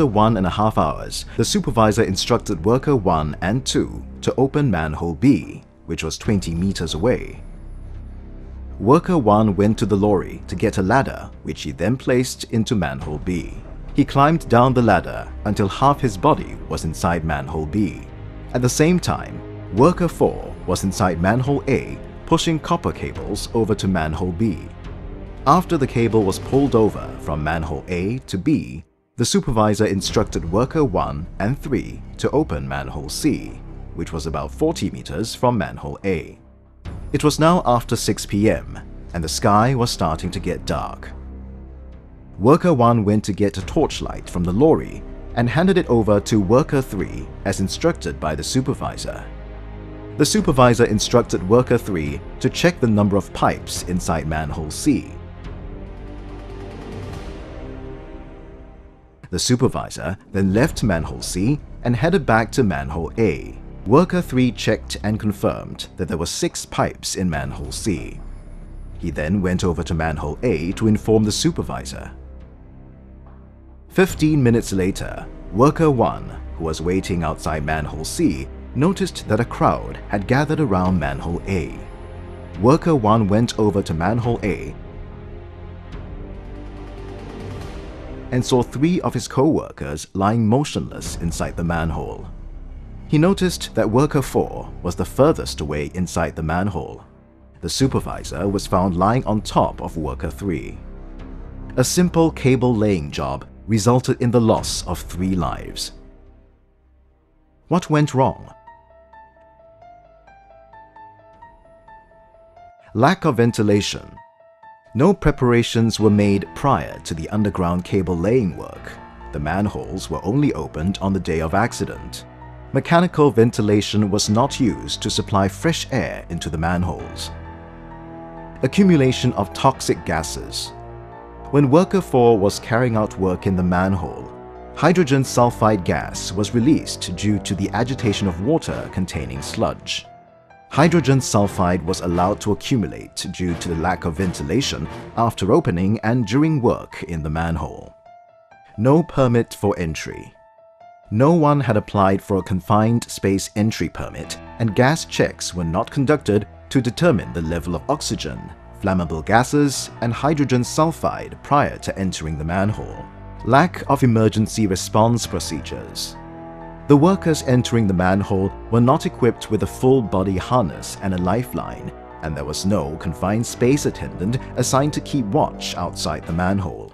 After 1.5 hours, the supervisor instructed worker 1 and 2 to open manhole B, which was 20 meters away. Worker 1 went to the lorry to get a ladder, which he then placed into manhole B. He climbed down the ladder until half his body was inside manhole B. At the same time, worker 4 was inside manhole A, pushing copper cables over to manhole B. After the cable was pulled over from manhole A to B, the supervisor instructed worker 1 and 3 to open manhole C, which was about 40 meters from manhole A. It was now after 6 p.m. and the sky was starting to get dark. Worker 1 went to get a torchlight from the lorry and handed it over to worker 3 as instructed by the supervisor. The supervisor instructed worker 3 to check the number of pipes inside manhole C. The supervisor then left manhole C and headed back to manhole A. Worker 3 checked and confirmed that there were 6 pipes in manhole C. He then went over to manhole A to inform the supervisor. 15 minutes later, worker 1, who was waiting outside manhole C, noticed that a crowd had gathered around manhole A. Worker 1 went over to manhole A and saw 3 of his co-workers lying motionless inside the manhole. He noticed that worker 4 was the furthest away inside the manhole. The supervisor was found lying on top of worker 3. A simple cable laying job resulted in the loss of 3 lives. What went wrong? Lack of ventilation. No preparations were made prior to the underground cable laying work. The manholes were only opened on the day of accident. Mechanical ventilation was not used to supply fresh air into the manholes. Accumulation of toxic gases. When worker 4 was carrying out work in the manhole, hydrogen sulfide gas was released due to the agitation of water containing sludge. Hydrogen sulfide was allowed to accumulate due to the lack of ventilation after opening and during work in the manhole. No permit for entry. No one had applied for a confined space entry permit, and gas checks were not conducted to determine the level of oxygen, flammable gases, and hydrogen sulfide prior to entering the manhole. Lack of emergency response procedures. The workers entering the manhole were not equipped with a full-body harness and a lifeline, and there was no confined space attendant assigned to keep watch outside the manhole.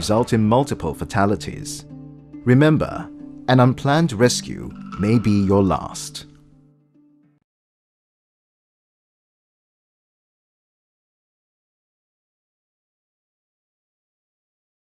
Result in multiple fatalities. Remember, an unplanned rescue may be your last.